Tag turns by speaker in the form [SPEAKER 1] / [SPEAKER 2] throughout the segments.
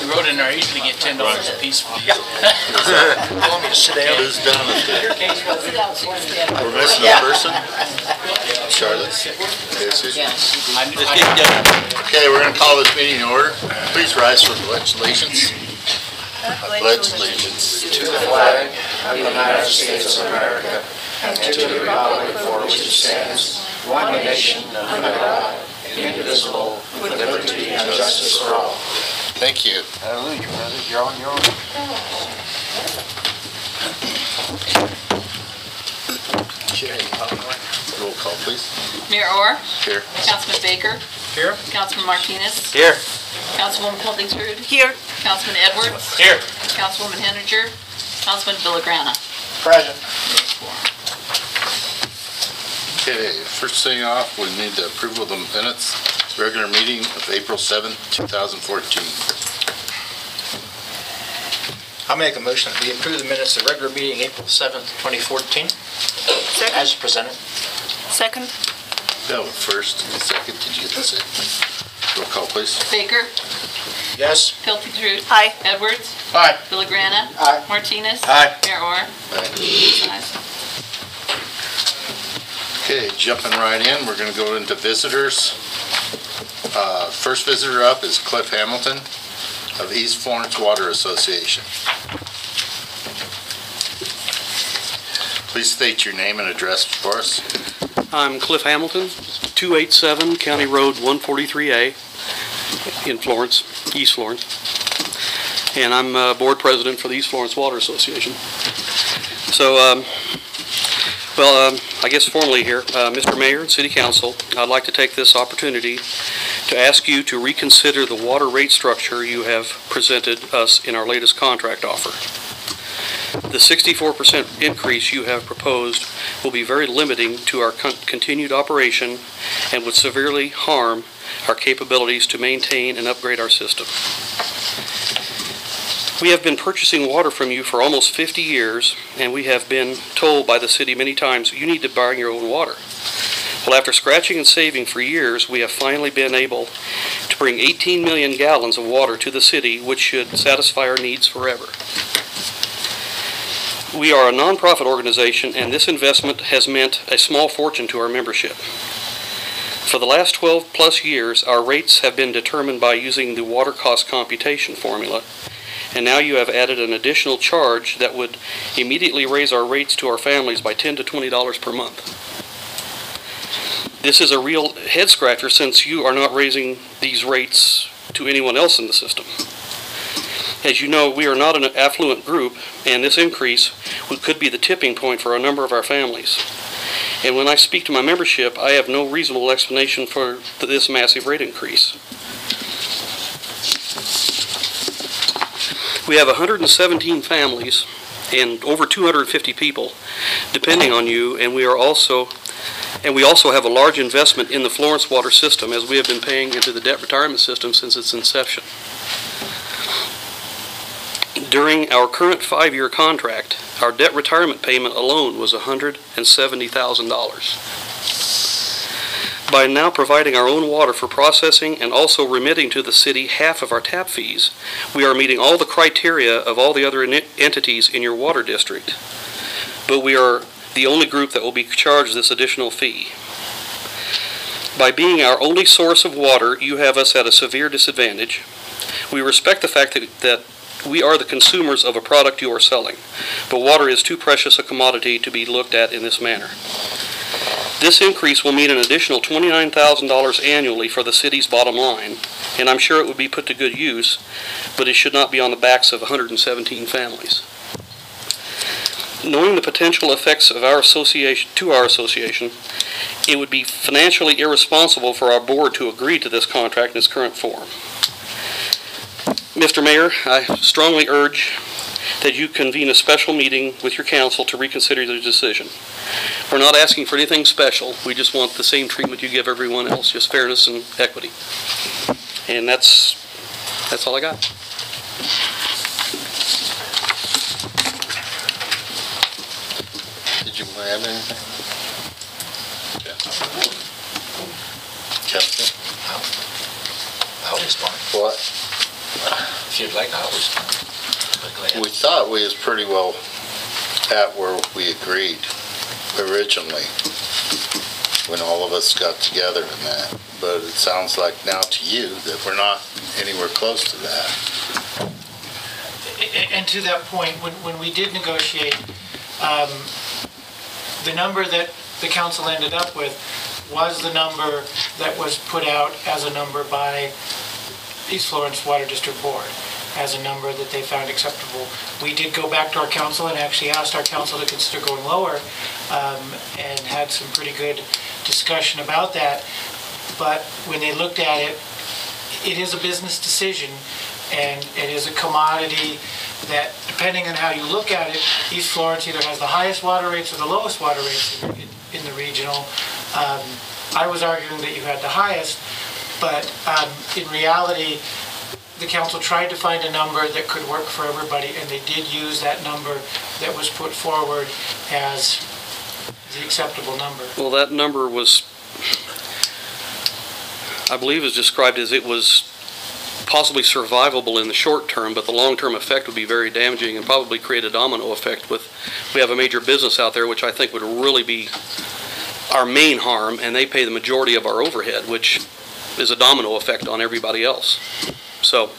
[SPEAKER 1] You wrote in there, I usually get $10 a piece.
[SPEAKER 2] You want me to sit down?
[SPEAKER 3] Who's done it? We're missing a person? Charlotte? Casey? Okay, we're going to call this meeting in order. Please rise for the pledge allegiance. I pledge allegiance
[SPEAKER 2] To the flag of the United States of America and to the republic for which it stands, one nation, under God, indivisible, with liberty and justice for all.
[SPEAKER 3] Thank you.
[SPEAKER 2] Hallelujah, brother. You're on your own.
[SPEAKER 3] Okay. Roll call, please.
[SPEAKER 4] Mayor Orr,
[SPEAKER 3] Here.
[SPEAKER 4] Councilman Baker,
[SPEAKER 1] Here.
[SPEAKER 4] Councilman Martinez,
[SPEAKER 1] Here.
[SPEAKER 4] Councilwoman Hildingsrud. Here. Councilman Edwards.
[SPEAKER 1] Here.
[SPEAKER 4] Councilwoman Henninger, Councilman Villagrana.
[SPEAKER 2] Present.
[SPEAKER 3] Okay, first thing off, we need the approval of the minutes. Regular meeting of April 7th, 2014.
[SPEAKER 2] I'll make a motion that we approve the minutes of the regular meeting April 7th, 2014, as presented.
[SPEAKER 4] Second.
[SPEAKER 3] Yeah, first and second. Did you get the second? Roll call, please.
[SPEAKER 4] Baker,
[SPEAKER 2] Yes.
[SPEAKER 4] Hildingsrud.
[SPEAKER 5] Aye.
[SPEAKER 4] Edwards.
[SPEAKER 2] Aye.
[SPEAKER 4] Villagrana.
[SPEAKER 2] Aye.
[SPEAKER 4] Martinez.
[SPEAKER 2] Aye.
[SPEAKER 4] Mayor Orr. Ayes.
[SPEAKER 3] Okay, jumping right in, we're going to go into visitors. First visitor up is Cliff Hamilton of East Florence Water Association. Please state your name and address for us.
[SPEAKER 6] I'm Cliff Hamilton, 287 County Road 143A in Florence, East Florence. And I'm board president for the East Florence Water Association. So, I guess formally here, Mr. Mayor and City Council, I'd like to take this opportunity to ask you to reconsider the water rate structure you have presented us in our latest contract offer. The 64% increase you have proposed will be very limiting to our continued operation and would severely harm our capabilities to maintain and upgrade our system. We have been purchasing water from you for almost 50 years, and we have been told by the city many times, you need to buy your own water. Well, after scratching and saving for years, we have finally been able to bring 18 million gallons of water to the city, which should satisfy our needs forever. We are a nonprofit organization, and this investment has meant a small fortune to our membership. For the last 12 plus years, our rates have been determined by using the water cost computation formula, and now you have added an additional charge that would immediately raise our rates to our families by $10 to $20 per month. This is a real head scratcher since you are not raising these rates to anyone else in the system. As you know, we are not an affluent group, and this increase could be the tipping point for a number of our families. And when I speak to my membership, I have no reasonable explanation for this massive rate increase. We have 117 families and over 250 people depending on you, and we also have a large investment in the Florence water system, as we have been paying into the debt retirement system since its inception. During our current 5-year contract, our debt retirement payment alone was $170,000. By now providing our own water for processing and also remitting to the city half of our tap fees, we are meeting all the criteria of all the other entities in your water district. But we are the only group that will be charged this additional fee. By being our only source of water, you have us at a severe disadvantage. We respect the fact that we are the consumers of a product you are selling, but water is too precious a commodity to be looked at in this manner. This increase will mean an additional $29,000 annually for the city's bottom line, and I'm sure it would be put to good use, but it should not be on the backs of 117 families. Knowing the potential effects of our association, it would be financially irresponsible for our board to agree to this contract in its current form. Mr. Mayor, I strongly urge that you convene a special meeting with your council to reconsider the decision. We're not asking for anything special. We just want the same treatment you give everyone else, just fairness and equity. And that's all I got.
[SPEAKER 3] Did you want to add anything? Captain?
[SPEAKER 2] I'll respond.
[SPEAKER 3] What?
[SPEAKER 2] If you'd like, I was.
[SPEAKER 3] We thought we was pretty well at where we agreed originally when all of us got together in that. But it sounds like now to you that we're not anywhere close to that.
[SPEAKER 5] And to that point, when we did negotiate, the number that the council ended up with was the number that was put out as a number by East Florence Water District Board, as a number that they found acceptable. We did go back to our council and actually asked our council to consider going lower, and had some pretty good discussion about that. But when they looked at it, it is a business decision, and it is a commodity that, depending on how you look at it, East Florence either has the highest water rates or the lowest water rates in the regional. I was arguing that you had the highest, but in reality, the council tried to find a number that could work for everybody, and they did use that number that was put forward as the acceptable number.
[SPEAKER 6] Well, that number was, I believe, is described as it was possibly survivable in the short term, but the long-term effect would be very damaging and probably create a domino effect. We have a major business out there, which I think would really be our main harm, and they pay the majority of our overhead, which is a domino effect on everybody else. So,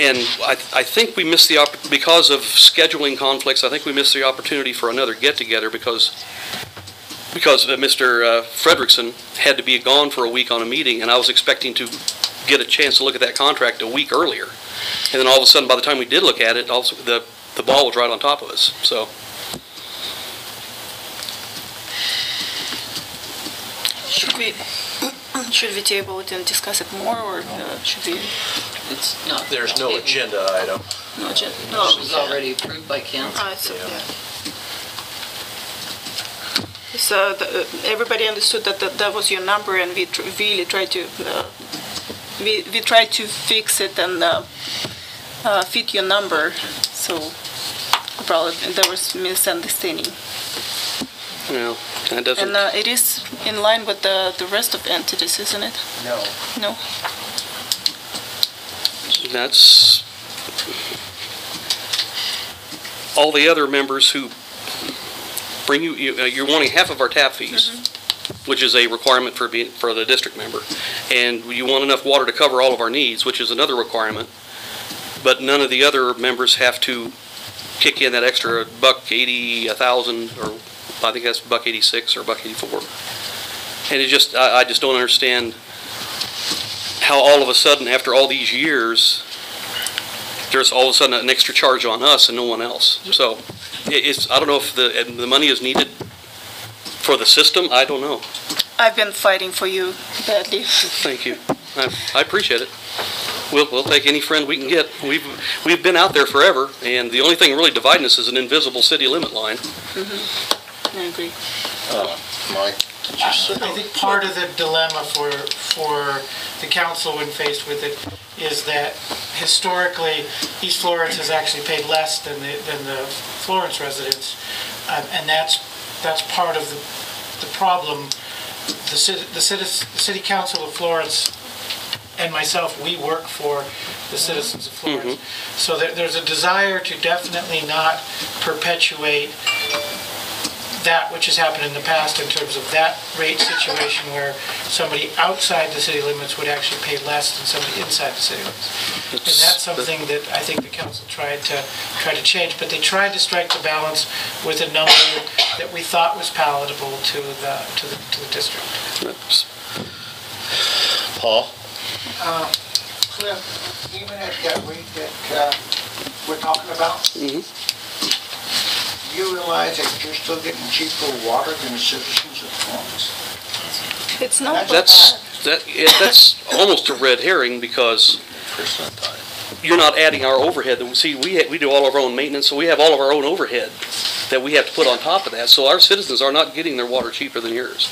[SPEAKER 6] and I think we missed because of scheduling conflicts, I think we missed the opportunity for another get-together because Mr. Frederickson had to be gone for a week on a meeting, and I was expecting to get a chance to look at that contract a week earlier. And then all of a sudden, by the time we did look at it, also the ball was right on top of us. So.
[SPEAKER 7] Should we table it and discuss it more, or should we?
[SPEAKER 4] It's not.
[SPEAKER 2] There's no agenda item.
[SPEAKER 7] No agenda.
[SPEAKER 4] This was already approved by council.
[SPEAKER 7] So, So everybody understood that was your number, and we really tried to we tried to fix it and fit your number. So probably there was misunderstanding.
[SPEAKER 6] No, that doesn't.
[SPEAKER 7] And it is in line with the rest of entities, isn't it?
[SPEAKER 2] No.
[SPEAKER 7] No.
[SPEAKER 6] That's all the other members who bring you're wanting half of our tap fees, which is a requirement for the district member, and you want enough water to cover all of our needs, which is another requirement. But none of the other members have to kick in that extra $1.80, $1,000, or I think that's $1.86 or $1.84. And it just, I just don't understand how all of a sudden, after all these years, there's all of a sudden an extra charge on us and no one else. So it's, I don't know if the money is needed for the system. I don't know.
[SPEAKER 7] I've been fighting for you badly.
[SPEAKER 6] Thank you. I appreciate it. We'll take any friend we can get. We've been out there forever, and the only thing really dividing us is an invisible city limit line.
[SPEAKER 7] I agree.
[SPEAKER 3] Mike?
[SPEAKER 5] I think part of the dilemma for the council when faced with it is that historically East Florence has actually paid less than the Florence residents, and that's part of the problem. The city council of Florence and myself, we work for the citizens of Florence, so there's a desire to definitely not perpetuate that which has happened in the past in terms of that rate situation where somebody outside the city limits would actually pay less than somebody inside the city limits. And that's something that I think the council tried to change, but they tried to strike the balance with a number that we thought was palatable to the district.
[SPEAKER 3] Paul?
[SPEAKER 2] Cliff, even at that rate that we're talking about, you realize that you're still getting cheaper water than the citizens of Florence?
[SPEAKER 7] It's not.
[SPEAKER 6] That's almost a red herring because you're not adding our overhead. See, we do all of our own maintenance, so we have all of our own overhead that we have to put on top of that. So our citizens are not getting their water cheaper than yours.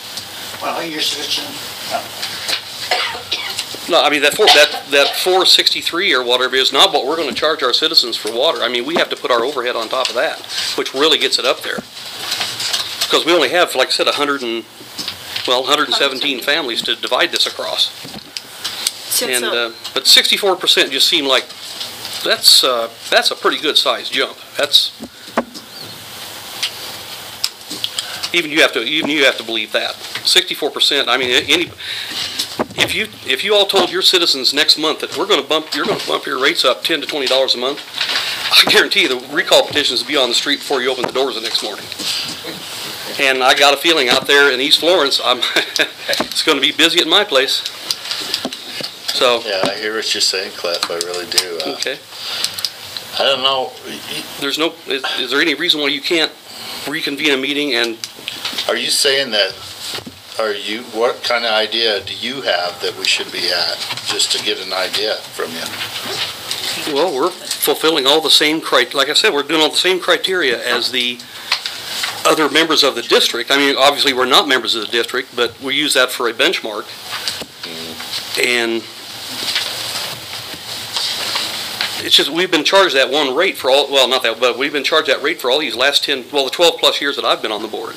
[SPEAKER 2] Well, your citizens.
[SPEAKER 6] No, I mean that 463 or whatever is not what we're going to charge our citizens for water. I mean, we have to put our overhead on top of that, which really gets it up there. Because we only have, like I said, 117 families to divide this across.
[SPEAKER 7] Since,
[SPEAKER 6] But 64% just seemed like, that's a pretty good sized jump. That's, even you have to believe that. 64%, I mean, if you all told your citizens next month that you're gonna bump your rates up $10 to $20 a month, I guarantee you the recall petitions will be on the street before you open the doors the next morning. And I got a feeling out there in East Florence, it's gonna be busy at my place. So.
[SPEAKER 3] Yeah, I hear what you're saying, Cliff, I really do.
[SPEAKER 6] Okay.
[SPEAKER 3] I don't know.
[SPEAKER 6] Is there any reason why you can't reconvene a meeting and?
[SPEAKER 3] Are you saying that, what kind of idea do you have that we should be at, just to get an idea from you?
[SPEAKER 6] Well, we're fulfilling all the same like I said, we're doing all the same criteria as the other members of the district. I mean, obviously, we're not members of the district, but we use that for a benchmark. And it's just, we've been charged that one rate for all, well, not that, but we've been charged that rate for all these last the 12 plus years that I've been on the board.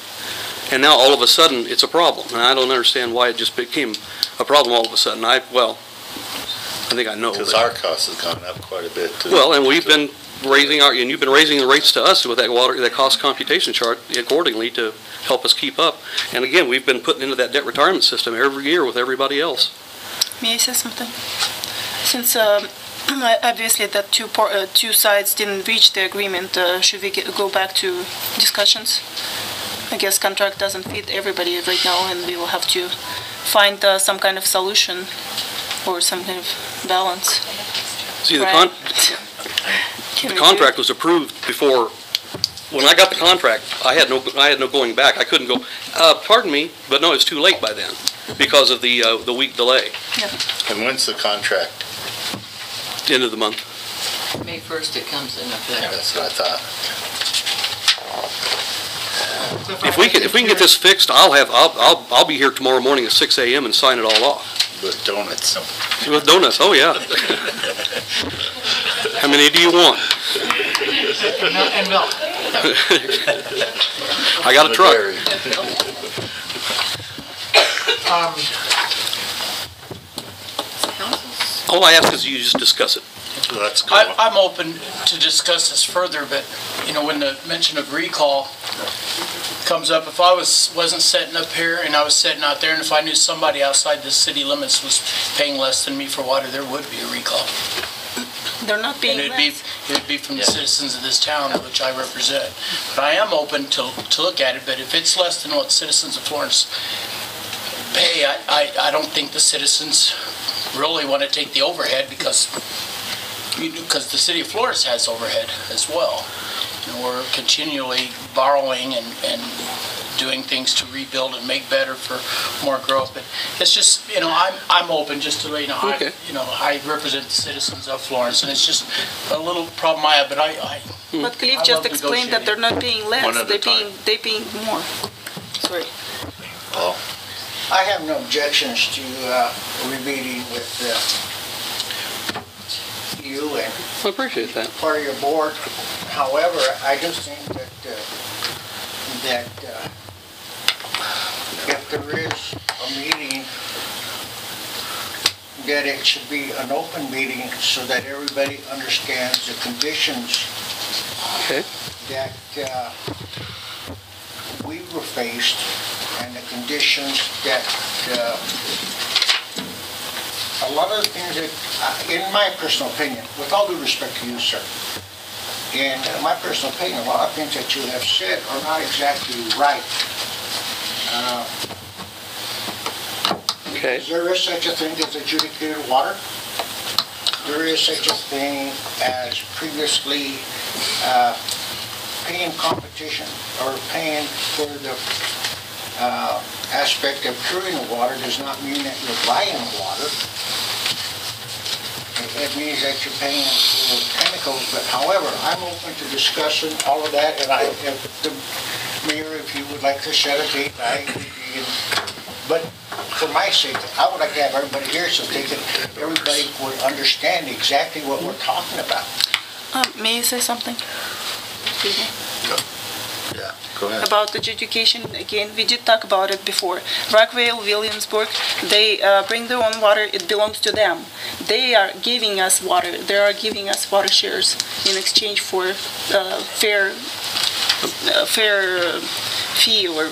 [SPEAKER 6] And now all of a sudden it's a problem. And I don't understand why it just became a problem all of a sudden. I think I know.
[SPEAKER 3] Because our cost has gone up quite a bit too.
[SPEAKER 6] Well, and we've been raising and you've been raising the rates to us with that cost computation chart accordingly to help us keep up. And again, we've been putting into that debt retirement system every year with everybody else.
[SPEAKER 7] May I say something? Since obviously that two sides didn't reach the agreement, should we go back to discussions? I guess contract doesn't fit everybody right now, and we will have to find some kind of solution or some kind of balance.
[SPEAKER 6] See,
[SPEAKER 7] right?
[SPEAKER 6] The contract was approved before. When I got the contract, I had no going back. I couldn't go. Pardon me, but no, it's too late by then because of the week delay.
[SPEAKER 7] Yeah.
[SPEAKER 3] And when's the contract?
[SPEAKER 6] End of the month.
[SPEAKER 8] May 1st it comes in effect.
[SPEAKER 3] Yeah, that's what I thought.
[SPEAKER 6] If we can get this fixed, I'll be here tomorrow morning at 6 a.m. and sign it all off.
[SPEAKER 3] With donuts.
[SPEAKER 6] With donuts, oh yeah. How many do you want?
[SPEAKER 5] And milk.
[SPEAKER 6] I got a truck. All I ask is you just discuss it.
[SPEAKER 3] Let's go.
[SPEAKER 1] I'm open to discuss this further, but, when the mention of recall comes up, if I wasn't sitting up here and I was sitting out there, and if I knew somebody outside the city limits was paying less than me for water, there would be a recall.
[SPEAKER 7] They're not being
[SPEAKER 1] And it would be from the citizens of this town, which I represent. But I am open to look at it, but if it's less than what citizens of Florence pay, I don't think the citizens really want to take the overhead because the city of Florence has overhead as well. We're continually borrowing and doing things to rebuild and make better for more growth. But it's just, I'm open just to let you know,
[SPEAKER 6] okay.
[SPEAKER 1] I represent the citizens of Florence, and it's just a little problem I have. But
[SPEAKER 7] But Cliff just explained that they're not paying less; they're paying more. Sorry.
[SPEAKER 3] Oh.
[SPEAKER 2] I have no objections to re-meeting with you and
[SPEAKER 6] I appreciate that.
[SPEAKER 2] part of your board. However, I do think that if there is a meeting, that it should be an open meeting so that everybody understands the conditions
[SPEAKER 6] Okay.
[SPEAKER 2] that we were faced and the conditions that a lot of the things that, in my personal opinion, with all due respect to you, sir, in my personal opinion, a lot of things that you have said are not exactly right.
[SPEAKER 6] Okay.
[SPEAKER 2] There is such a thing as adjudicated water. There is such a thing as previously paying competition or paying for the aspect of curing the water does not mean that you're buying water. It means that you're paying for chemicals, but however, I'm open to discussing all of that, and if the mayor, if you would like to set a date, but for my sake, I would like to have everybody here so everybody would understand exactly what we're talking about.
[SPEAKER 7] May I say something? Excuse me.
[SPEAKER 3] Yeah. Go ahead.
[SPEAKER 7] about adjudication, again, we did talk about it before. Rockville, Williamsburg, they bring their own water, it belongs to them. They are giving us water, they are giving us water shares in exchange for fair fee or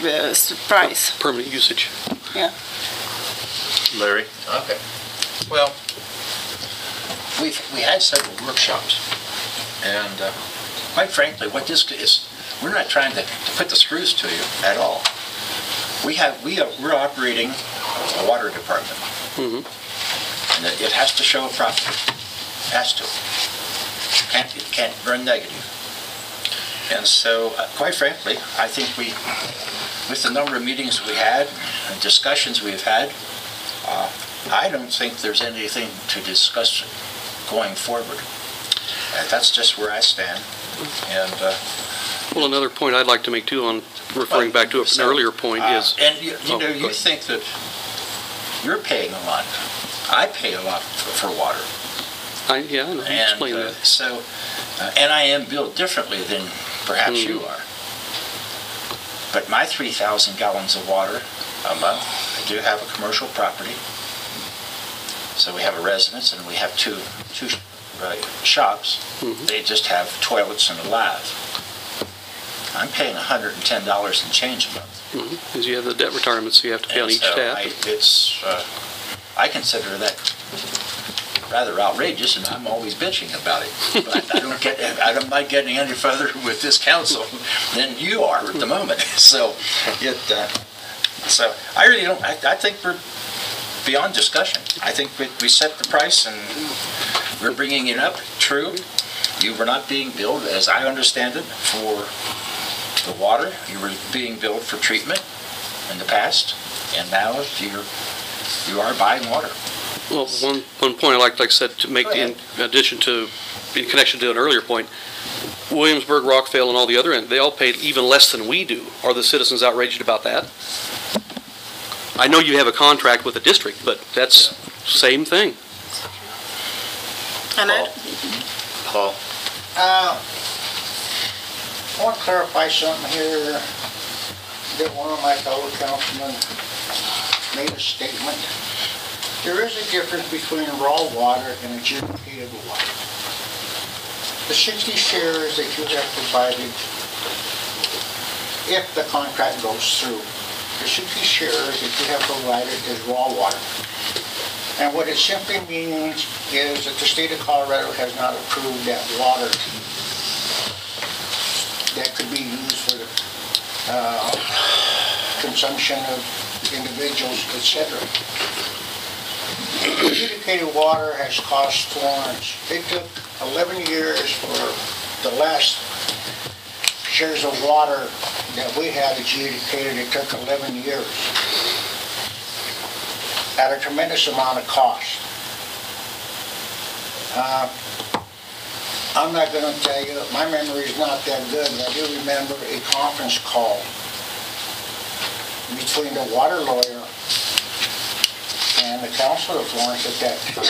[SPEAKER 7] price.
[SPEAKER 6] Permanent usage.
[SPEAKER 7] Yeah.
[SPEAKER 3] Larry?
[SPEAKER 1] Okay. Well, we had several workshops, and quite frankly, what this is, we're not trying to put the screws to you at all. We're operating a water department, and it has to show a profit. Has to. It can't burn negative. And so, quite frankly, I think with the number of meetings we had and discussions we've had, I don't think there's anything to discuss going forward. That's just where I stand. And
[SPEAKER 6] Well, another point I'd like to make too, on referring back to an earlier point is...
[SPEAKER 1] And you think that you're paying a lot. I pay a lot for water.
[SPEAKER 6] I know, explain that.
[SPEAKER 1] So, and I am billed differently than perhaps you are. But my 3,000 gallons of water a month, I do have a commercial property. So we have a residence and we have two shops. They just have toilets and a lathe. I'm paying $110 and change a month.
[SPEAKER 6] Because you have the debt retirements you have to pay on each tap.
[SPEAKER 1] I consider that rather outrageous, and I'm always bitching about it. But I'm not getting any further with this council than you are at the moment. So I really don't. I think we're beyond discussion. I think we set the price and we're bringing it up. True, you were not being billed, as I understand it, for the water. You were being billed for treatment in the past, and now you are buying water.
[SPEAKER 6] Well, one point like I said, to make in connection to an earlier point, Williamsburg, Rockville, and all the other end, they all paid even less than we do. Are the citizens outraged about that? I know you have a contract with the district, but that's same thing.
[SPEAKER 3] Paul?
[SPEAKER 2] I want to clarify something here that one of my fellow councilmen made a statement. There is a difference between raw water and adjudicated water. The 60 shares that you have provided, if the contract goes through, the 60 shares that you have provided is raw water. And what it simply means is that the state of Colorado has not approved that water that could be used for the consumption of individuals, etc. Adjudicated water has cost Florence. It took 11 years for the last shares of water that we had adjudicated. It took 11 years at a tremendous amount of cost. I'm not going to tell you, my memory is not that good, but I do remember a conference call between the water lawyer and the council of Florence at that time.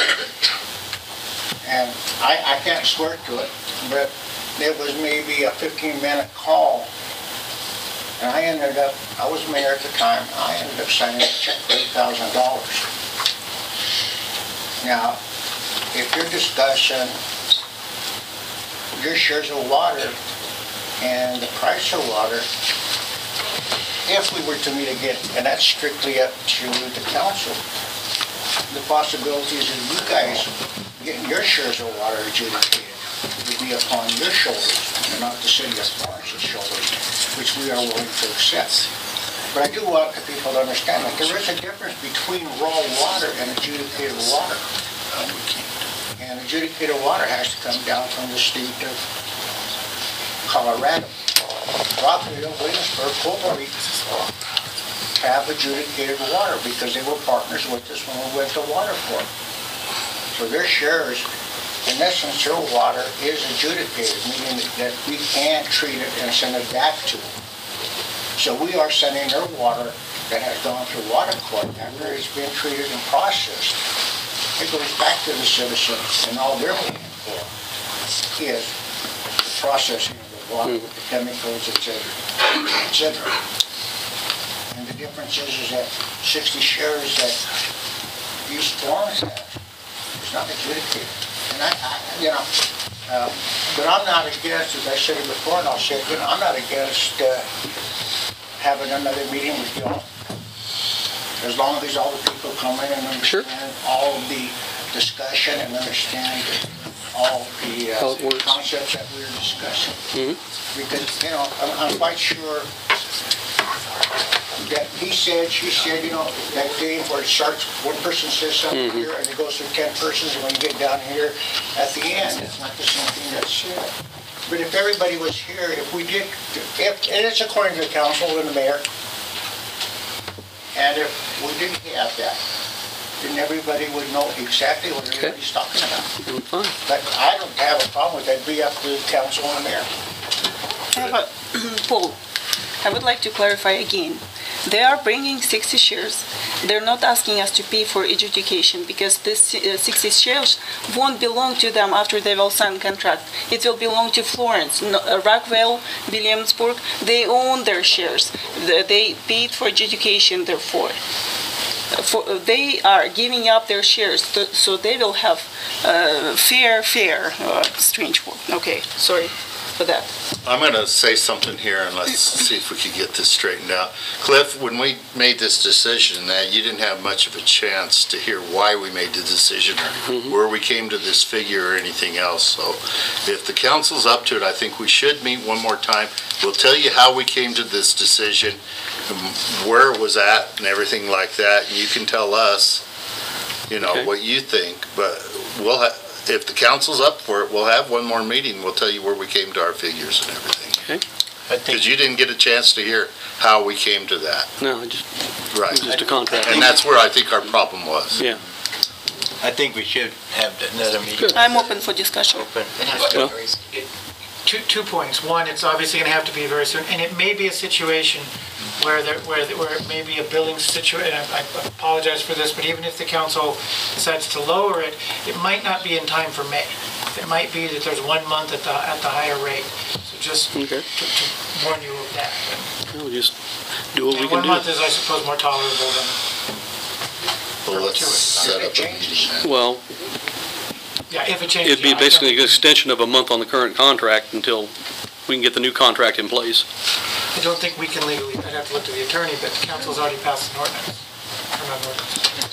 [SPEAKER 2] And I can't swear to it, but it was maybe a 15-minute call. And I was mayor at the time, I ended up signing a check for $8,000. Now, if you're discussing your shares of water and the price of water, if we were to meet again, and that's strictly up to the council, the possibilities of you guys getting your shares of water adjudicated would be upon your shoulders and not the city of Florence's shoulders, which we are willing to accept. But I do want the people to understand that there is a difference between raw water and adjudicated water. And adjudicated water has to come down from the state of Colorado. Rockville, Williamsburg, Colby have adjudicated water because they were partners with us when we went to water for. So their shares, in essence, their water is adjudicated, meaning that we can't treat it and send it back to them. So we are sending their water that has gone through water court after it's been treated and processed. It goes back to the citizens, and all they're paying for is the processing of the water with the chemicals, et cetera, et cetera. And the difference is that 60 shares that East Florence has is not adjudicated. And but I'm not against, as I said it before, and I'll say it again, I'm not against having another meeting with y'all. As long as all the people come in and understand all of the discussion and understand all the concepts that we're discussing. Because, I'm quite sure that he said, she said, that game where it starts, one person says something here and it goes through 10 persons, and when you get down here at the end, it's not the same thing that's said. But if everybody was here, if we did, and it's according to the council and the mayor, and if we didn't have that, then everybody would know exactly what everybody's talking about. But I don't have a problem with that. It'd be up to the council and the mayor.
[SPEAKER 7] Paul, I would like to clarify again. They are bringing 60 shares. They're not asking us to pay for adjudication because this 60 shares won't belong to them after they will sign contract. It will belong to Florence, Rockville, Williamsburg. They own their shares. They paid for adjudication, therefore. They are giving up their shares, so they will have strange word. Okay, sorry for that.
[SPEAKER 3] I'm going to say something here, and let's see if we can get this straightened out. Cliff, when we made this decision, that you didn't have much of a chance to hear why we made the decision or where we came to this figure or anything else. So if the council's up to it, I think we should meet one more time. We'll tell you how we came to this decision, where it was at and everything like that. And you can tell us, what you think, but if the council's up for it, we'll have one more meeting. We'll tell you where we came to our figures and everything. Because you didn't get a chance to hear how we came to that.
[SPEAKER 6] No, just a contract.
[SPEAKER 3] And that's where I think our problem was.
[SPEAKER 6] Yeah.
[SPEAKER 9] I think we should have another meeting.
[SPEAKER 7] I'm open for discussion.
[SPEAKER 5] Two points. One, it's obviously going to have to be very soon, and it may be a situation where it may be a billing situation. I apologize for this, but even if the council decides to lower it, it might not be in time for May. It might be that there's 1 month at the higher rate. So just to warn you of that.
[SPEAKER 6] We'll just do what we can do.
[SPEAKER 5] 1 month is, I suppose, more tolerable than.
[SPEAKER 3] Well, let's set up a meeting.
[SPEAKER 6] Well,
[SPEAKER 5] yeah, if it changes.
[SPEAKER 6] it'd be basically an extension of a month on the current contract until we can get the new contract in place.
[SPEAKER 5] I don't think we can legally, I'd have to look to the attorney, but the council's already passed an ordinance. Or not an ordinance.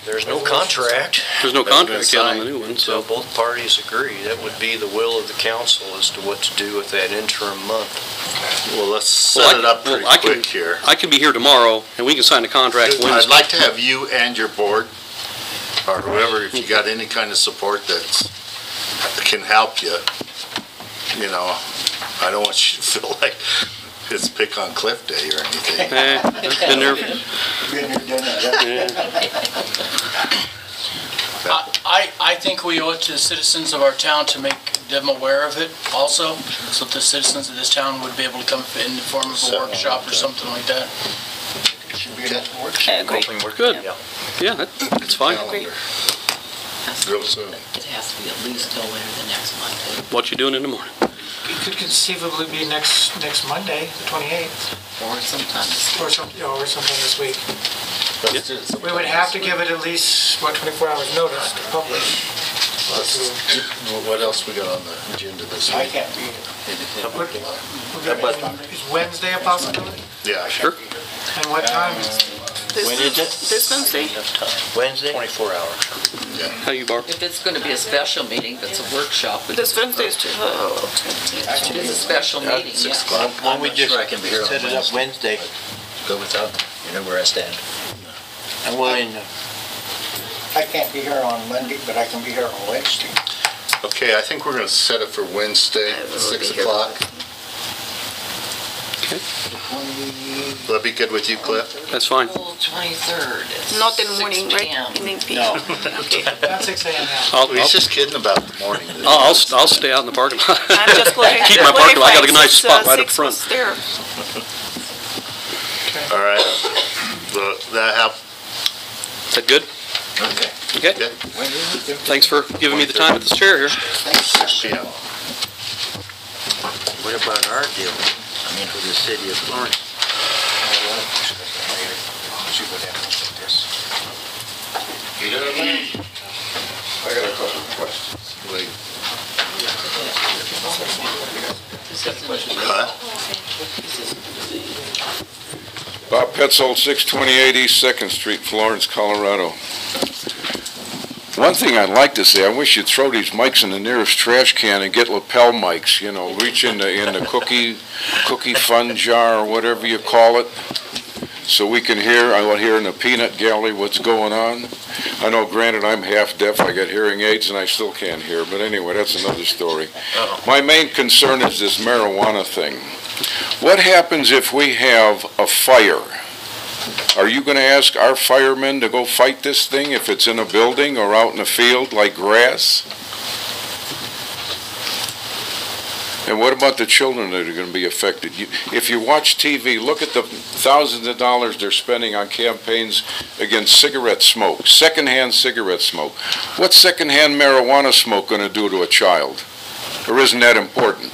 [SPEAKER 9] There's no contract.
[SPEAKER 6] There's no contract yet on the new one, so.
[SPEAKER 9] Until both parties agree. That would be the will of the council as to what to do with that interim month.
[SPEAKER 3] Well, let's set it up pretty quick here.
[SPEAKER 6] I can be here tomorrow, and we can sign the contract Wednesday.
[SPEAKER 3] I'd like to have you and your board, or whoever, if you got any kind of support that can help you, I don't want you to feel like it's pick on Cliff Day or anything.
[SPEAKER 6] Been there.
[SPEAKER 1] I think we owe it to the citizens of our town to make them aware of it also, so that the citizens of this town would be able to come in the form of a workshop or something like that.
[SPEAKER 7] I agree.
[SPEAKER 6] Good. Yeah, that's fine.
[SPEAKER 3] Real soon.
[SPEAKER 8] It has to be at least till later the next month.
[SPEAKER 6] What you doing in the morning?
[SPEAKER 5] It could conceivably be next Monday, the 28th.
[SPEAKER 8] Or sometime this
[SPEAKER 5] Or sometime this week. We would have to give it at least, 24 hours notice to publish.
[SPEAKER 3] What else we got on the agenda this
[SPEAKER 2] I
[SPEAKER 3] week?
[SPEAKER 2] can't be here.
[SPEAKER 5] Is Wednesday a possibility?
[SPEAKER 3] Yeah,
[SPEAKER 6] Sure.
[SPEAKER 5] And what time?
[SPEAKER 9] When is it?
[SPEAKER 7] This Wednesday?
[SPEAKER 9] Wednesday? 24 hours.
[SPEAKER 6] How you, Barb?
[SPEAKER 8] If it's going to be a special meeting, that's a workshop.
[SPEAKER 7] This Wednesday is
[SPEAKER 8] It is a special meeting, yeah.
[SPEAKER 9] Why don't we just set it up Wednesday?
[SPEAKER 10] Go with that. You know where I stand.
[SPEAKER 9] And we'll end.
[SPEAKER 2] I can't be here on Monday, but I can be here on Wednesday.
[SPEAKER 3] Okay, I think we're going to set it for Wednesday, 6 o'clock. Will that be good with you, Cliff?
[SPEAKER 6] That's fine.
[SPEAKER 8] April 23rd. It's
[SPEAKER 7] not in the morning,
[SPEAKER 8] 6
[SPEAKER 7] right?
[SPEAKER 8] p.m.
[SPEAKER 7] In the PM. Okay.
[SPEAKER 5] About 6 a.m. now.
[SPEAKER 3] He's just kidding about the morning.
[SPEAKER 6] I'll stay out in the parking lot.
[SPEAKER 7] I'm just clarifying.
[SPEAKER 6] Keep my parking lot. I got a nice spot right up front.
[SPEAKER 7] There.
[SPEAKER 3] All right. That help?
[SPEAKER 6] Is that good?
[SPEAKER 10] Okay.
[SPEAKER 6] Okay.
[SPEAKER 3] Good.
[SPEAKER 6] Thanks for giving me the time at this chair here.
[SPEAKER 3] 6 p.m.
[SPEAKER 10] What about our deal? I mean, for the city of Florence?
[SPEAKER 2] See what happens with this.
[SPEAKER 3] You know what I mean? I got a couple of questions. Wait.
[SPEAKER 11] Bob Petzold, 628 East 2nd Street, Florence, Colorado. One thing I'd like to say, I wish you'd throw these mics in the nearest trash can and get lapel mics, you know, reach in the cookie fun jar or whatever you call it, so we can hear, I want to hear in the peanut gallery what's going on. I know, granted, I'm half deaf, I got hearing aids and I still can't hear, but anyway, that's another story. My main concern is this marijuana thing. What happens if we have a fire? Are you going to ask our firemen to go fight this thing if it's in a building or out in a field like grass? And what about the children that are going to be affected? If you watch TV, look at the thousands of dollars they're spending on campaigns against cigarette smoke, secondhand cigarette smoke. What's secondhand marijuana smoke going to do to a child? Or isn't that important?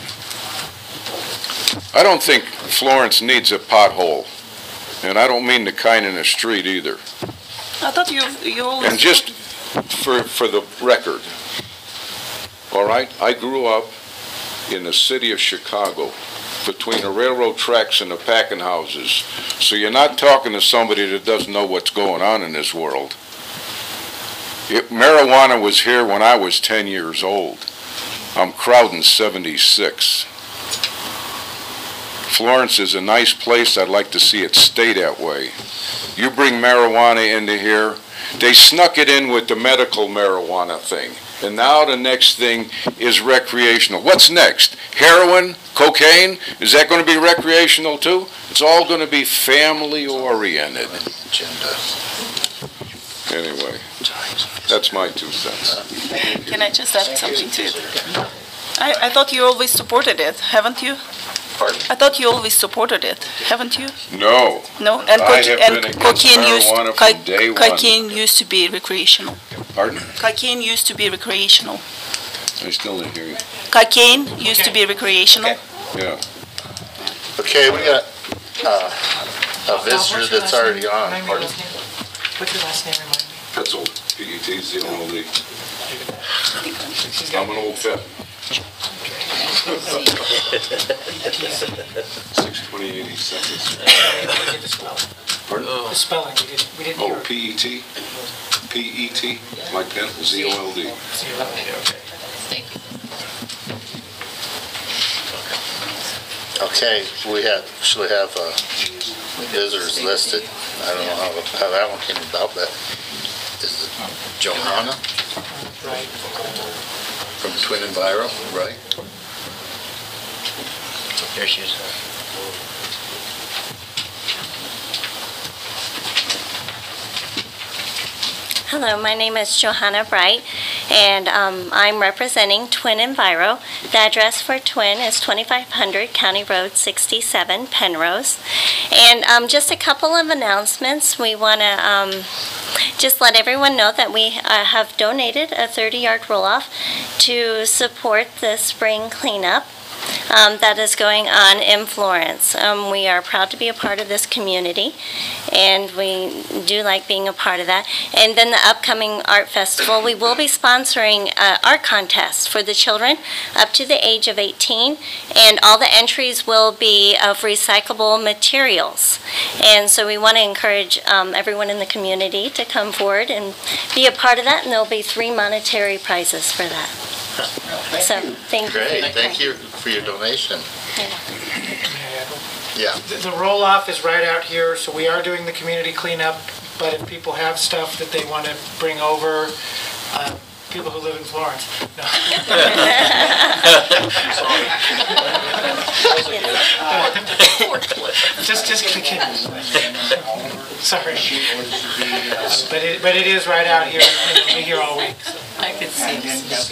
[SPEAKER 11] I don't think Florence needs a pothole. And I don't mean the kind in the street either.
[SPEAKER 7] I thought you always...
[SPEAKER 11] And just for the record, all right, I grew up in the city of Chicago between the railroad tracks and the packing houses. So you're not talking to somebody that doesn't know what's going on in this world. Marijuana was here when I was 10 years old. I'm crowding 76. Florence is a nice place. I'd like to see it stay that way. You bring marijuana into here. They snuck it in with the medical marijuana thing. And now the next thing is recreational. What's next? Heroin? Cocaine? Is that going to be recreational too? It's all going to be family oriented. Anyway, that's my 2 cents.
[SPEAKER 7] Can I just add something to it? I thought you always supported it, haven't you?
[SPEAKER 11] Pardon?
[SPEAKER 7] I thought you always supported it, haven't you?
[SPEAKER 11] No.
[SPEAKER 7] No? And
[SPEAKER 11] I have been against marijuana from day one.
[SPEAKER 7] cocaine used to be recreational.
[SPEAKER 11] Pardon?
[SPEAKER 7] Cocaine used to be recreational.
[SPEAKER 11] I still didn't hear you.
[SPEAKER 7] Cocaine used to be recreational.
[SPEAKER 11] Yeah.
[SPEAKER 3] Okay, we got a visitor that's already on. Pardon?
[SPEAKER 5] What's your last name, remind me?
[SPEAKER 11] Petzold, P-E-T-Z-O-L-D. I'm an old vet. 628 East 2nd Street. Pardon?
[SPEAKER 5] The spelling, we didn't hear
[SPEAKER 11] Oh,
[SPEAKER 5] it.
[SPEAKER 11] P-E-T? P-E-T, like that, Z-O-L-D.
[SPEAKER 8] Thank you.
[SPEAKER 3] Okay, we actually have visitors listed. I don't know how that one came about, but is it Johanna?
[SPEAKER 5] Right.
[SPEAKER 3] From Twin Enviro, right?
[SPEAKER 10] There she is.
[SPEAKER 12] Hello, my name is Johanna Bright, and I'm representing Twin Enviro. The address for Twin is 2500 County Road 67, Penrose. And just a couple of announcements. We want to just let everyone know that we have donated a 30-yard roll-off to support the spring cleanup that is going on in Florence. We are proud to be a part of this community, and we do like being a part of that. And then the upcoming art festival, we will be sponsoring art contests for the children up to the age of 18, and all the entries will be of recyclable materials. And so we want to encourage everyone in the community to come forward and be a part of that, and there'll be 3 monetary prizes for that. So, thank you.
[SPEAKER 3] Great, thank you for your donation. Yeah.
[SPEAKER 5] The roll-off is right out here, so we are doing the community cleanup, but if people have stuff that they want to bring over, people who live in Florence. No. just kidding. Sorry. But it is right out here, and it'll be here all week. So.
[SPEAKER 8] I could see this.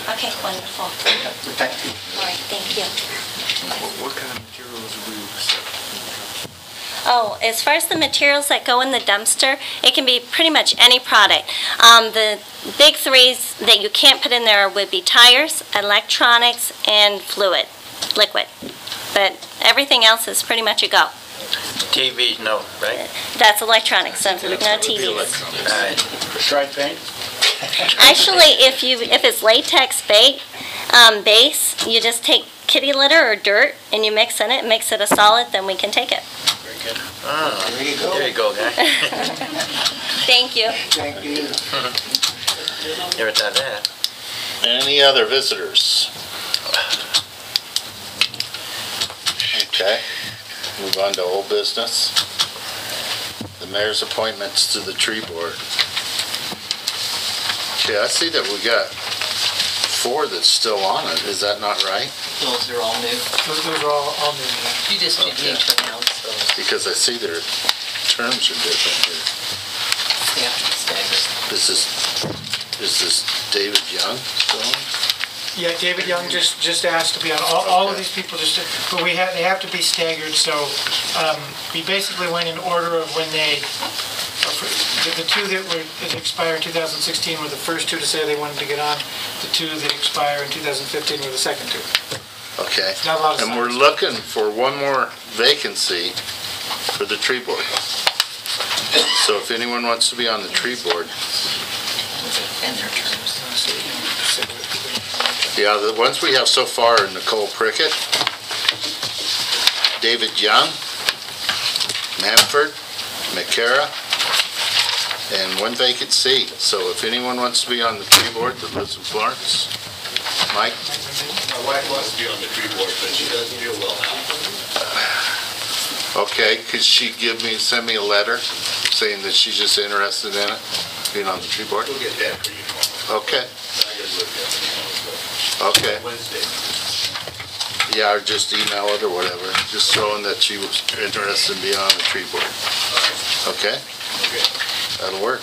[SPEAKER 12] Okay, wonderful.
[SPEAKER 2] Thank you.
[SPEAKER 12] All right, thank you.
[SPEAKER 9] What kind of materials do we accept?
[SPEAKER 12] Oh, as far as the materials that go in the dumpster, it can be pretty much any product. The big threes that you can't put in there would be tires, electronics, and liquid. But everything else is pretty much a go.
[SPEAKER 10] TV, no, right?
[SPEAKER 12] That's electronics, so no TVs.
[SPEAKER 1] Striped paint?
[SPEAKER 12] Actually, if it's latex base, you just take kitty litter or dirt and you mix in it, makes it a solid, then we can take it.
[SPEAKER 10] Ah,
[SPEAKER 2] There you go.
[SPEAKER 10] there you go, guy.
[SPEAKER 12] Thank you.
[SPEAKER 2] Thank you.
[SPEAKER 10] Never thought of that.
[SPEAKER 3] Any other visitors? Okay, move on to old business. The mayor's appointments to the tree board. Okay, I see that we got 4 that's still on it. Is that not right?
[SPEAKER 8] Those are all new.
[SPEAKER 5] Those are all new.
[SPEAKER 8] You just need to announce those.
[SPEAKER 3] Because I see their terms are different here.
[SPEAKER 8] They have to be staggered.
[SPEAKER 3] Is this David Young still on?
[SPEAKER 5] Yeah, David Young just asked to be on. All of these people but they have to be staggered, so we basically went in order of when they, the 2 that expire in 2016 were the first 2 to say they wanted to get on. The 2 that expire in 2015 were the second 2.
[SPEAKER 3] Okay.
[SPEAKER 5] Not a lot of
[SPEAKER 3] And we're
[SPEAKER 5] signs.
[SPEAKER 3] looking for one more vacancy for the tree board. So if anyone wants to be on the tree board,
[SPEAKER 8] And their terms.
[SPEAKER 3] yeah, the ones we have so far are Nicole Prickett, David Young, Manford, McCara, and 1 vacant seat. So if anyone wants to be on the tree board that lives in Florence, Mike?
[SPEAKER 13] My wife wants to be on the tree board, but she doesn't feel well now.
[SPEAKER 3] Okay, could she send me a letter saying that she's just interested in it, being on the tree board?
[SPEAKER 13] We'll get that for you tomorrow.
[SPEAKER 3] Okay,
[SPEAKER 13] I gotta look at it
[SPEAKER 3] okay.
[SPEAKER 13] Wednesday.
[SPEAKER 3] Yeah, or just email it or whatever, just showing that she was interested in being on the tree board. Okay?
[SPEAKER 13] Okay.
[SPEAKER 3] That'll work.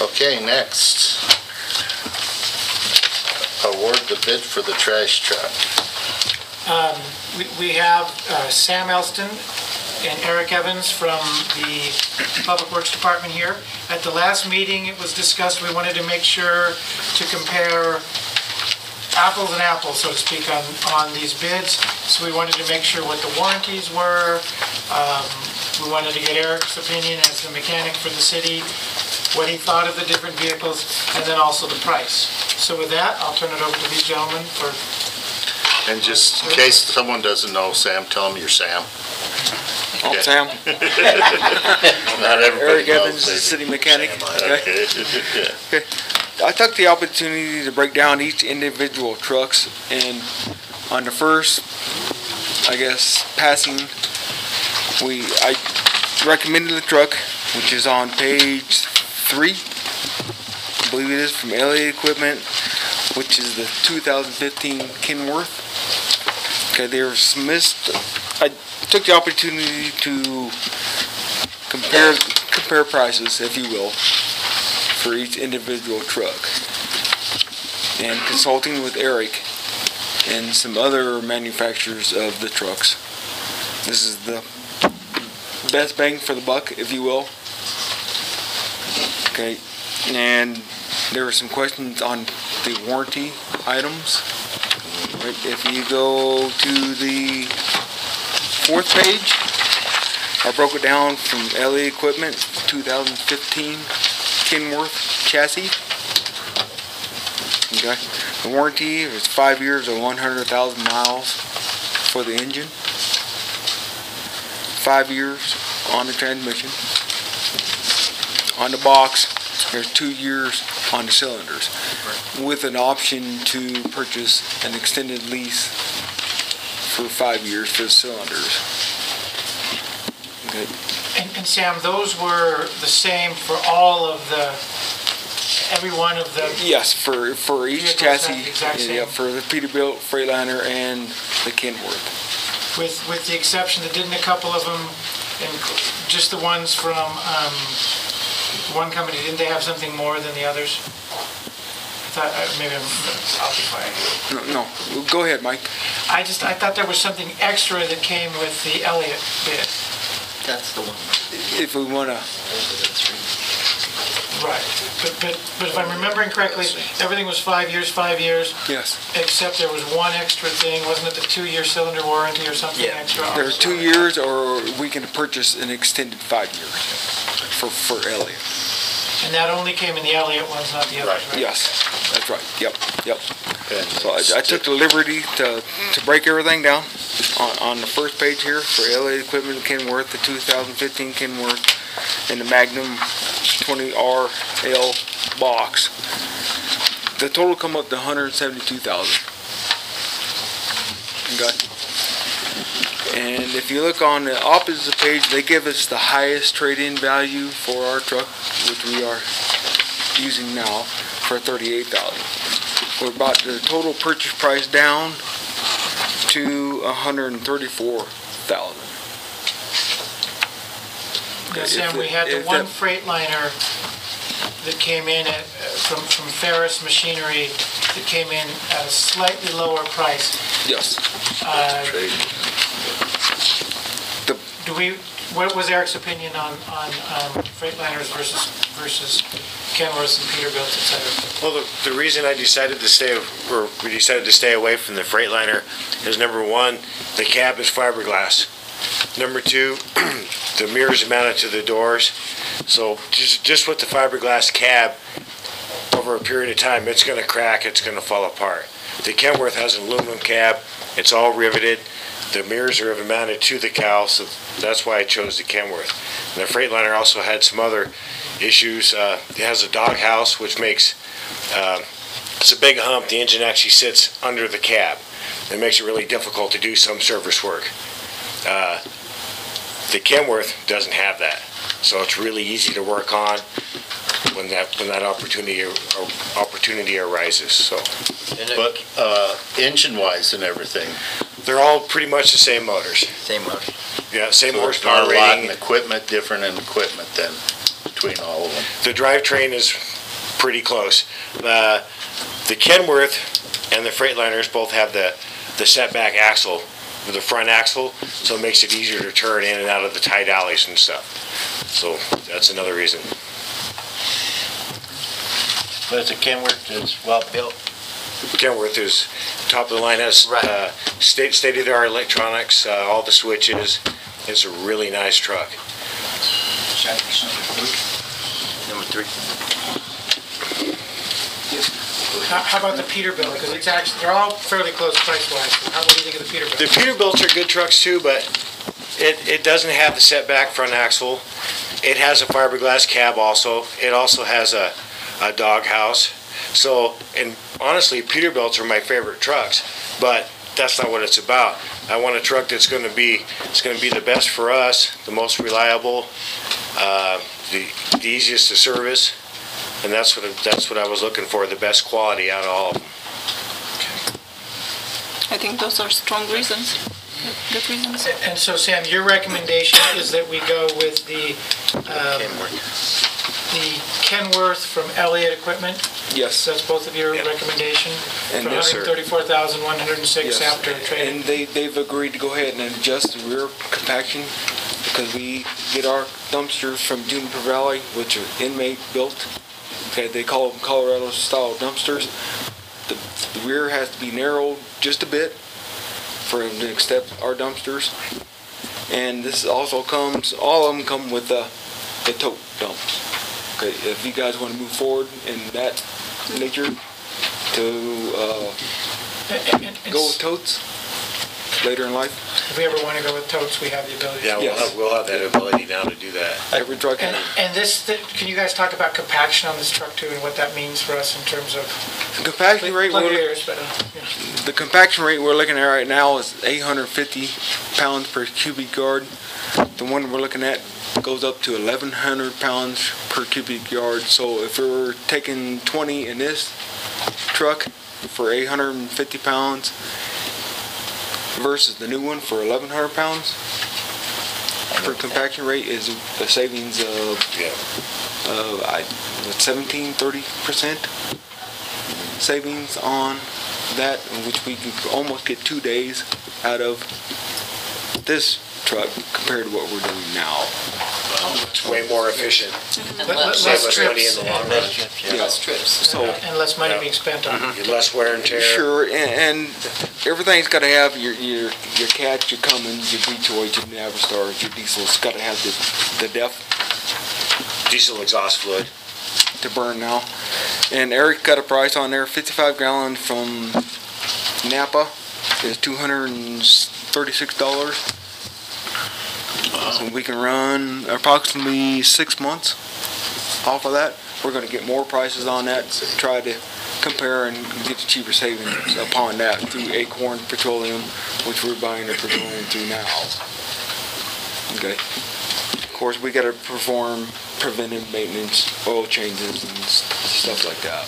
[SPEAKER 3] Okay, next. Award the bid for the trash truck.
[SPEAKER 5] We have Sam Elston and Eric Evans from the Public Works Department here. At the last meeting, it was discussed, we wanted to make sure to compare apples and apples, so to speak, on these bids. So we wanted to make sure what the warranties were. We wanted to get Eric's opinion as the mechanic for the city, what he thought of the different vehicles, and then also the price. So with that, I'll turn it over to these gentlemen for...
[SPEAKER 3] And just in case someone doesn't know Sam, tell them you're Sam.
[SPEAKER 14] I'm
[SPEAKER 3] Okay.
[SPEAKER 14] Sam.
[SPEAKER 3] Not everybody
[SPEAKER 14] Eric
[SPEAKER 3] knows,
[SPEAKER 14] Evans,
[SPEAKER 3] maybe.
[SPEAKER 14] city mechanic.
[SPEAKER 3] Okay.
[SPEAKER 14] Okay. I took the opportunity to break down each individual trucks, and on the first, I guess, passing, I recommended the truck, which is on page 3, I believe it is, from LA Equipment, which is the 2015 Kenworth. Okay, I took the opportunity to compare prices, if you will, for each individual truck, and consulting with Eric and some other manufacturers of the trucks. This is the best bang for the buck, if you will. Okay, and there were some questions on the warranty items. Right, if you go to the 4th page, I broke it down from LA Equipment 2015 Kenworth chassis. Okay, the warranty is 5 years or 100,000 miles for the engine, 5 years on the transmission. On the box, there's 2 years on the cylinders, with an option to purchase an extended lease for 5 years for the cylinders. Okay.
[SPEAKER 5] And Sam, those were the same for all of every one of the...
[SPEAKER 14] Yes, for each
[SPEAKER 5] vehicles
[SPEAKER 14] chassis,
[SPEAKER 5] have the exact same.
[SPEAKER 14] yeah, for the Peterbilt, Freightliner, and the Kenworth.
[SPEAKER 5] With the exception that didn't a couple of them, and just the ones from one company, didn't they have something more than the others? I thought, maybe I'll be quiet.
[SPEAKER 14] No, go ahead, Mike.
[SPEAKER 5] I thought there was something extra that came with the Elliott bid.
[SPEAKER 10] That's the one.
[SPEAKER 14] If we want to,
[SPEAKER 5] Right, but if I'm remembering correctly, everything was 5 years, 5 years,
[SPEAKER 14] yes.
[SPEAKER 5] except there was one extra thing, wasn't it the 2-year cylinder warranty or something
[SPEAKER 10] Yeah.
[SPEAKER 5] extra?
[SPEAKER 14] There's 2 years, or we can purchase an extended 5 years for Elliott.
[SPEAKER 5] And that only came in the Elliott ones, not the others, right?
[SPEAKER 14] Yes, that's right. Yep.
[SPEAKER 3] And
[SPEAKER 14] So I took the liberty to break everything down on the first page here for Elliott equipment, Kenworth, the 2015 Kenworth, and the Magnum 20RL box. The total come up to $172,000. Okay. And if you look on the opposite page, they give us the highest trade-in value for our truck, which we are using now, for $38,000. We're about the total purchase price down to $134,000.
[SPEAKER 5] Now, Sam, we had the one Freightliner that came in from Ferris Machinery that came in at a slightly lower price.
[SPEAKER 14] Yes.
[SPEAKER 5] What was Eric's opinion on Freightliners versus Kenworths and Peterbilt, et cetera?
[SPEAKER 15] Well, the reason we decided to stay away from the Freightliner is, number one, the cab is fiberglass. Number two, the mirrors mounted to the doors. So just with the fiberglass cab, over a period of time, it's going to crack, it's going to fall apart. The Kenworth has an aluminum cab, it's all riveted. The mirrors are mounted to the cowl, so that's why I chose the Kenworth. And the Freightliner also had some other issues. It has a doghouse, which makes it's a big hump. The engine actually sits under the cab. It makes it really difficult to do some service work. The Kenworth doesn't have that, so it's really easy to work on when that opportunity arises. So,
[SPEAKER 3] but engine-wise and everything,
[SPEAKER 15] they're all pretty much the same motors.
[SPEAKER 10] Same motor.
[SPEAKER 15] Yeah, same
[SPEAKER 3] so
[SPEAKER 15] horsepower
[SPEAKER 3] not a lot
[SPEAKER 15] rating.
[SPEAKER 3] in equipment, different in equipment then between all of them.
[SPEAKER 15] The drivetrain is pretty close. The Kenworth and the Freightliners both have the setback axle, the front axle, so it makes it easier to turn in and out of the tight alleys and stuff. So that's another reason.
[SPEAKER 10] But it's a Kenworth that's well built.
[SPEAKER 15] Kenworth is top of the line, has state-of-the-art electronics, all the switches. It's a really nice truck.
[SPEAKER 10] Number 3.
[SPEAKER 5] How about the Peterbilt? Because it's actually, they're all fairly close price-wise. What do you think of the Peterbilt?
[SPEAKER 15] The Peterbilts are good trucks too, but it doesn't have the setback front axle. It has a fiberglass cab also. It also has a doghouse. So, and honestly, Peterbilts are my favorite trucks, but that's not what it's about. I want a truck that's going to be the best for us, the most reliable, the easiest to service, and that's what I was looking for, the best quality out of all of them.
[SPEAKER 7] I think those are strong reasons, good reasons.
[SPEAKER 5] And so, Sam, your recommendation is that we go with the Kenworth from Elliott Equipment?
[SPEAKER 14] Yes.
[SPEAKER 5] That's both of your recommendation?
[SPEAKER 14] And
[SPEAKER 5] for
[SPEAKER 14] yes, sir.
[SPEAKER 5] $134,106 after trading?
[SPEAKER 14] And they've agreed to go ahead and adjust the rear compaction because we get our dumpsters from Juniper Valley, which are inmate built. Okay, they call them Colorado style dumpsters. The rear has to be narrowed just a bit for them to accept our dumpsters. And this also comes, all of them come with the tote dumps. Okay, if you guys want to move forward in that nature to go with totes later in life.
[SPEAKER 5] If we ever want to go with totes, we have the ability.
[SPEAKER 15] Yeah, we'll have that ability now to do that.
[SPEAKER 14] Every truck.
[SPEAKER 5] And can you guys talk about compaction on this truck too, and what that means for us in terms of
[SPEAKER 14] the compaction rate? The compaction rate we're looking at right now is 850 pounds per cubic yard. The one we're looking at goes up to 1,100 pounds per cubic yard. So if we were taking 20 in this truck for 850 pounds versus the new one for 1,100 pounds, per compaction rate is a savings of 17-30%. savings on that, in which we could almost get 2 days out of this truck compared to what we're doing now.
[SPEAKER 15] It's way more efficient.
[SPEAKER 5] And
[SPEAKER 15] Save us money in the long run.
[SPEAKER 8] Less trips.
[SPEAKER 14] So,
[SPEAKER 5] And less money being spent on it.
[SPEAKER 15] Less wear and tear.
[SPEAKER 14] sure, and everything's got to have your Cats, your Cummins, your Detroit, your Navistar, your diesels. Got to have the depth
[SPEAKER 15] Diesel exhaust fluid.
[SPEAKER 14] to burn now. And Eric got a price on there, 55 gallon from Napa is $236. So we can run approximately 6 months off of that. We're going to get more prices on that, try to compare and get the cheaper savings upon that through Acorn Petroleum, which we're buying the petroleum through now. Okay. Of course, we got to perform preventive maintenance, oil changes, and stuff like that.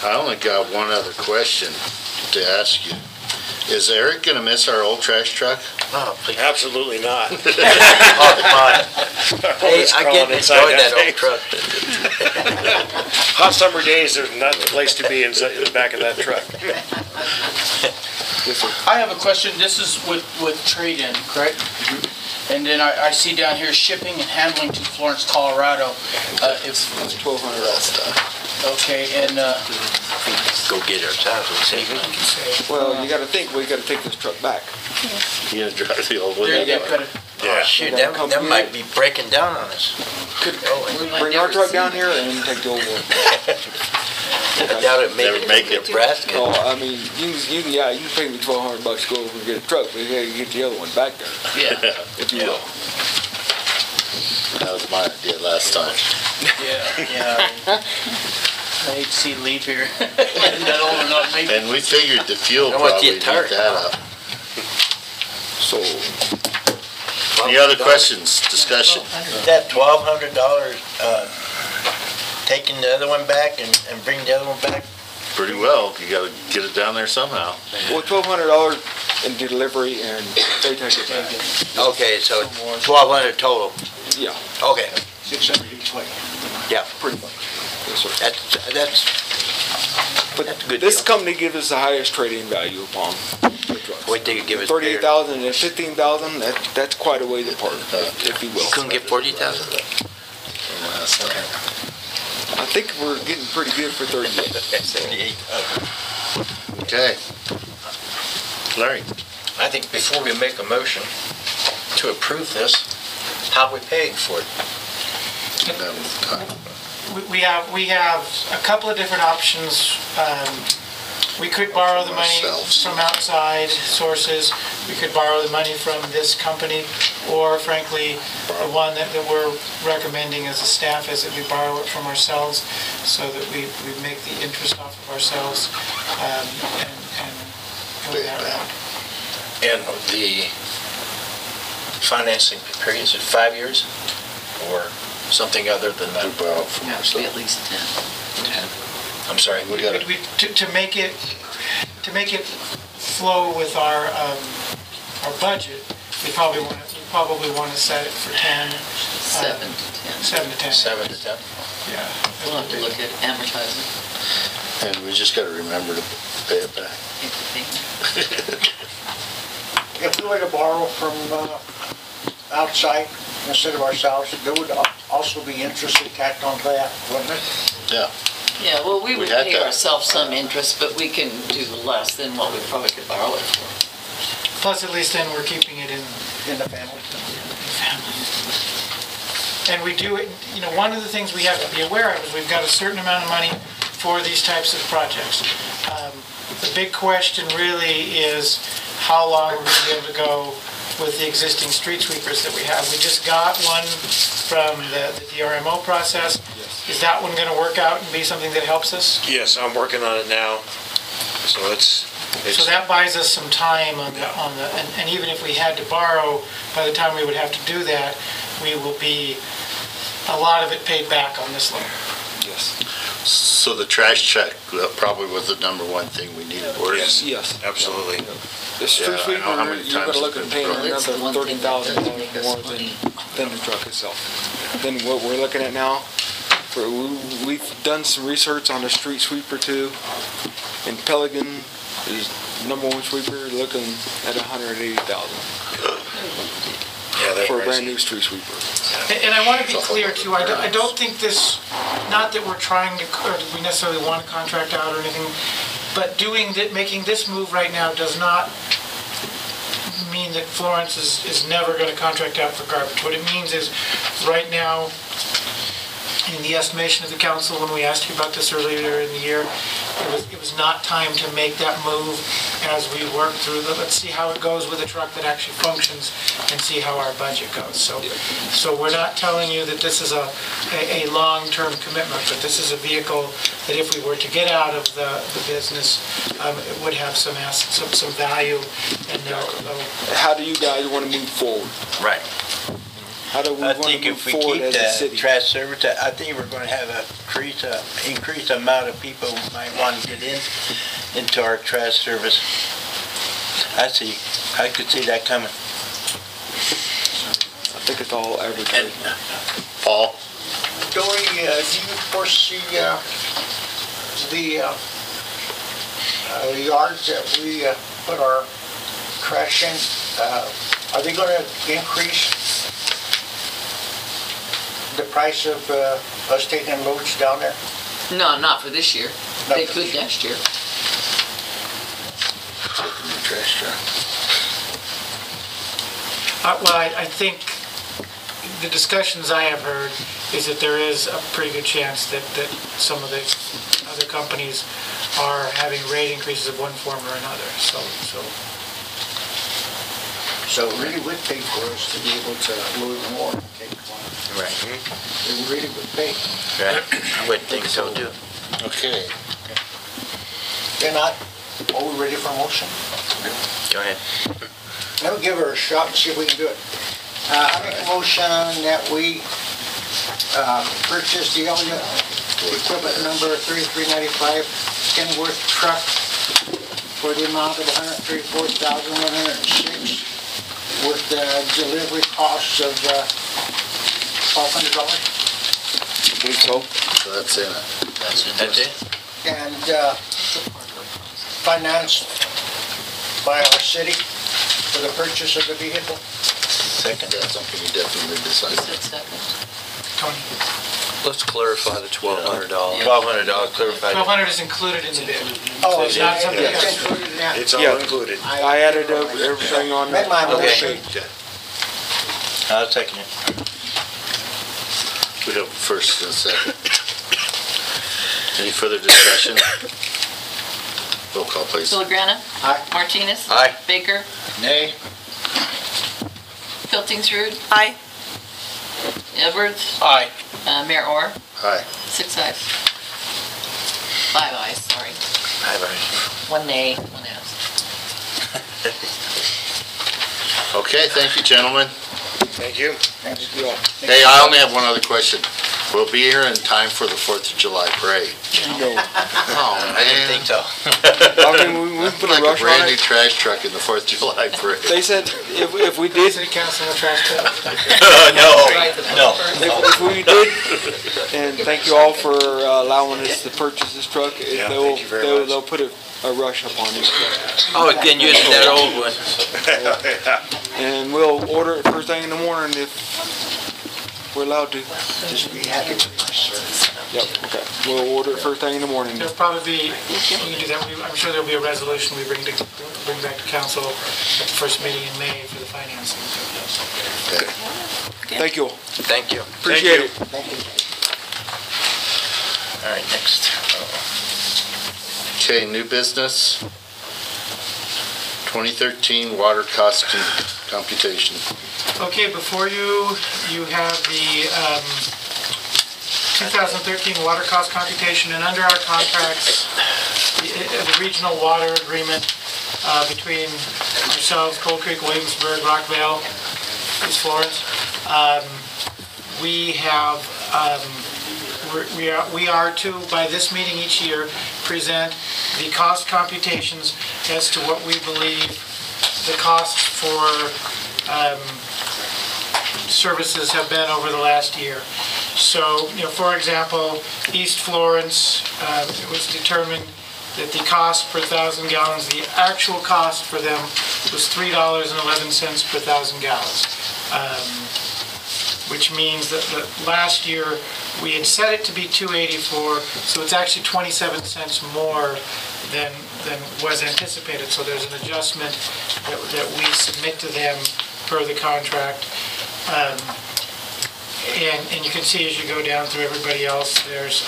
[SPEAKER 3] I only got one other question to ask you. Is Eric gonna miss our old trash truck?
[SPEAKER 10] Oh, please.
[SPEAKER 15] Absolutely not.
[SPEAKER 10] Hey, I get enjoy that old truck.
[SPEAKER 15] Hot summer days, there's not a place to be in the back of that truck.
[SPEAKER 1] I have a question. This is with trade-in, correct? And then I see down here shipping and handling to Florence, Colorado.
[SPEAKER 14] It's $1,200.
[SPEAKER 1] Okay, and
[SPEAKER 10] Go get our tires and save money.
[SPEAKER 14] Well, you got to think, we got to take this truck back.
[SPEAKER 3] You gonna drive the old one?
[SPEAKER 10] Oh, shoot, that might be breaking down on us.
[SPEAKER 14] Bring our truck down here and take the old one.
[SPEAKER 10] I doubt it
[SPEAKER 3] make it.
[SPEAKER 10] Nebraska.
[SPEAKER 14] Oh, I mean, you can pay me $1,200 to go over and get a truck, but you gotta get the other one back there.
[SPEAKER 1] Yeah.
[SPEAKER 14] If you will.
[SPEAKER 3] That was my idea last time.
[SPEAKER 1] Yeah. I hate to see it leave here. That old one, not maybe.
[SPEAKER 3] And we figured the fuel
[SPEAKER 10] I want
[SPEAKER 3] probably
[SPEAKER 10] you
[SPEAKER 3] beat
[SPEAKER 10] tired.
[SPEAKER 3] that up.
[SPEAKER 14] So,
[SPEAKER 3] Any other questions, discussion?
[SPEAKER 10] That $1,200, taking the other one back and bring the other one back?
[SPEAKER 3] Pretty well. You gotta get it down there somehow.
[SPEAKER 14] well, $1,200 in delivery and they take it back.
[SPEAKER 10] Okay, so 1,200 total.
[SPEAKER 14] Yeah,
[SPEAKER 10] Okay,
[SPEAKER 2] 600 each way.
[SPEAKER 10] yeah,
[SPEAKER 14] pretty much. Yes, sir.
[SPEAKER 10] that's
[SPEAKER 14] But
[SPEAKER 10] That's a good
[SPEAKER 14] this
[SPEAKER 10] deal.
[SPEAKER 14] company gives us the highest trading value upon the trucks.
[SPEAKER 10] Wait till you give us.
[SPEAKER 14] 38,000 and 15,000. That's quite a ways apart, if you will.
[SPEAKER 10] You couldn't get 40,000?
[SPEAKER 14] I think we're getting pretty good for 38.
[SPEAKER 10] 78,000.
[SPEAKER 3] Okay. Larry?
[SPEAKER 10] I think before we make a motion to approve this, how are we paying for it?
[SPEAKER 5] We have a couple of different options. We could borrow the money from outside sources. We could borrow the money from this company, or frankly, the one that we're recommending as a staff is that we borrow it from ourselves so that we make the interest off of ourselves and go that route.
[SPEAKER 10] And the financing period, is it 5 years or something other than that?
[SPEAKER 8] Has to be at least 10.
[SPEAKER 10] I'm sorry.
[SPEAKER 5] To make it flow with our budget, we probably want to set it for 10.
[SPEAKER 8] 7 to 10.
[SPEAKER 5] 7 to 10.
[SPEAKER 10] 7 to 10.
[SPEAKER 5] Yeah.
[SPEAKER 8] We'll have to look at amortizing.
[SPEAKER 3] And we just gotta remember to pay it back.
[SPEAKER 2] If we were to borrow from outside instead of ourselves, there would also be interest tacked onto that, wouldn't it?
[SPEAKER 3] Yeah.
[SPEAKER 8] Yeah, well, we would
[SPEAKER 3] had
[SPEAKER 8] pay
[SPEAKER 3] that.
[SPEAKER 8] ourselves some interest, but we can do less than what we probably could borrow it for.
[SPEAKER 5] Plus, at least then we're keeping it in
[SPEAKER 2] the family.
[SPEAKER 5] And we do it, one of the things we have to be aware of is we've got a certain amount of money for these types of projects. The big question really is how long we're going to be able to go with the existing street sweepers that we have. We just got one from the DRMO process. Is that one going to work out and be something that helps us?
[SPEAKER 15] Yes, I'm working on it now. So
[SPEAKER 5] So that buys us some time on the and even if we had to borrow, by the time we would have to do that, we will be a lot of it paid back on this loan.
[SPEAKER 14] Yes.
[SPEAKER 3] So the trash check probably was the number one thing we needed.
[SPEAKER 15] Yes.
[SPEAKER 14] Yes.
[SPEAKER 15] Absolutely.
[SPEAKER 14] The street
[SPEAKER 3] Yeah, I
[SPEAKER 14] sweeper,
[SPEAKER 3] know how many
[SPEAKER 14] you're going to
[SPEAKER 3] times
[SPEAKER 14] look
[SPEAKER 3] it's
[SPEAKER 14] at
[SPEAKER 3] been
[SPEAKER 14] paying
[SPEAKER 3] broken.
[SPEAKER 14] another $30,000 more than the truck itself. Then what we're looking at now, We've done some research on the street sweeper too, and Pelican is #1 sweeper, looking at $180,000 for a brand new street sweeper.
[SPEAKER 5] And I want to be clear too, I don't think this, not that we're trying to, or we necessarily want to contract out or anything, but making this move right now does not mean that Florence is never going to contract out for garbage. What it means is, right now, in the estimation of the council, when we asked you about this earlier in the year, it was not time to make that move as we work through let's see how it goes with a truck that actually functions and see how our budget goes. So we're not telling you that this is a long-term commitment, but this is a vehicle that if we were to get out of the business, it would have some value. And
[SPEAKER 14] how do you guys want to move forward?
[SPEAKER 10] Right.
[SPEAKER 14] How do we
[SPEAKER 10] I
[SPEAKER 14] want
[SPEAKER 10] think
[SPEAKER 14] to move
[SPEAKER 10] if we
[SPEAKER 14] forward
[SPEAKER 10] keep
[SPEAKER 14] as a
[SPEAKER 10] the
[SPEAKER 14] city?
[SPEAKER 10] trash service, I think we're going to have a increased amount of people who might want to get into our trash service. I could see that coming.
[SPEAKER 14] I think it's all advertising.
[SPEAKER 3] Paul?
[SPEAKER 2] Dory, do you foresee the yards that we put our trash in, are they going to increase the price of us taking loads down there?
[SPEAKER 8] No, not for this year. They could next year.
[SPEAKER 3] Taking the trash truck.
[SPEAKER 5] Well, I think the discussions I have heard is that there is a pretty good chance that some of the other companies are having rate increases of one form or another.
[SPEAKER 2] So it really would pay for us to be able to load more and take one.
[SPEAKER 10] Right.
[SPEAKER 2] It really would pay.
[SPEAKER 10] Right. I would think so too.
[SPEAKER 3] Okay.
[SPEAKER 2] Then are we ready for a motion?
[SPEAKER 10] Go ahead.
[SPEAKER 2] Let me give her a shot and see if we can do it. I make a motion that we purchase the Elliott equipment number 3395 Kenworth truck for the amount of $134,106 with delivery costs of $1,200.
[SPEAKER 14] I believe so.
[SPEAKER 3] So that's in it.
[SPEAKER 10] That's it?
[SPEAKER 2] And financed by our city for the purchase of the vehicle.
[SPEAKER 3] Second, that's something you definitely decide.
[SPEAKER 5] Tony?
[SPEAKER 9] Let's clarify the $1,200.
[SPEAKER 10] $1,200 clarified.
[SPEAKER 5] 1,200 is included in the bid.
[SPEAKER 2] Oh,
[SPEAKER 5] It's not something
[SPEAKER 2] it's
[SPEAKER 5] else.
[SPEAKER 2] included in that.
[SPEAKER 10] It's all
[SPEAKER 14] Yeah.
[SPEAKER 10] included.
[SPEAKER 14] I added everything on
[SPEAKER 2] Amend my
[SPEAKER 10] Okay.
[SPEAKER 2] motion.
[SPEAKER 10] I'll second it.
[SPEAKER 3] We have a first and a second. Any further discussion? Roll call, please.
[SPEAKER 4] Villagrana.
[SPEAKER 2] Aye.
[SPEAKER 4] Martinez.
[SPEAKER 10] Aye.
[SPEAKER 4] Baker.
[SPEAKER 2] Nay.
[SPEAKER 4] Piltingsrud.
[SPEAKER 7] Aye.
[SPEAKER 4] Edwards.
[SPEAKER 1] Aye.
[SPEAKER 4] Mayor Orr.
[SPEAKER 3] Aye.
[SPEAKER 4] 6 ayes. 5 ayes, sorry.
[SPEAKER 10] Aye.
[SPEAKER 4] 1 nay, 1 absent.
[SPEAKER 3] Okay, thank you, gentlemen.
[SPEAKER 10] Thank you.
[SPEAKER 3] Hey, I only have one other question. We'll be here in time for the 4th of July parade.
[SPEAKER 14] No.
[SPEAKER 3] Oh,
[SPEAKER 10] I didn't think so.
[SPEAKER 14] I mean, we put a
[SPEAKER 3] Like a
[SPEAKER 14] rush on
[SPEAKER 3] brand new
[SPEAKER 14] it.
[SPEAKER 3] trash truck in the 4th of July parade.
[SPEAKER 14] They said if we did,
[SPEAKER 5] City Council and trash truck.
[SPEAKER 10] No.
[SPEAKER 14] if we did, and thank you all for allowing us to purchase this truck,
[SPEAKER 10] Yeah, thank you very much.
[SPEAKER 14] they'll put a rush upon it.
[SPEAKER 10] Oh, again, using that old one.
[SPEAKER 14] And we'll order it first thing in the morning if we're allowed to.
[SPEAKER 2] Just be happy with my service.
[SPEAKER 14] Yep, okay. We'll order it first thing in the morning.
[SPEAKER 5] There'll probably be, we can do that, I'm sure there'll be a resolution we bring back to council at the first meeting in May for the financing.
[SPEAKER 14] Thank you all.
[SPEAKER 10] Thank you.
[SPEAKER 14] Appreciate it.
[SPEAKER 2] Thank you.
[SPEAKER 10] All right, next.
[SPEAKER 3] Okay, new business. 2013 water cost computation.
[SPEAKER 5] Okay, before you have the 2013 water cost computation, and under our contracts, the regional water agreement between ourselves, Cold Creek, Williamsburg, Rockville, East Florence, we have we are to, by this meeting each year, present the cost computations as to what we believe the costs for services have been over the last year. So, for example, East Florence, it was determined that the cost per 1,000 gallons, the actual cost for them was $3.11 per 1,000 gallons. Which means that last year we had set it to be $2.84, so it's actually 27 cents more than was anticipated. So there's an adjustment that we submit to them per the contract. And you can see as you go down through everybody else, there's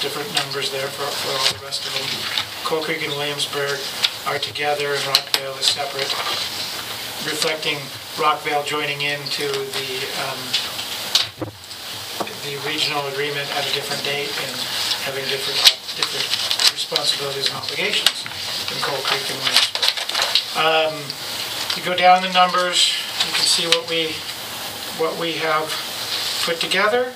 [SPEAKER 5] different numbers there for all the rest of them. Coal Creek and Williamsburg are together and Rockvale is separate, reflecting Rockvale joining into the regional agreement at a different date and having different responsibilities and obligations than Coal Creek and Williamsburg. You go down the numbers, you can see what we have put together.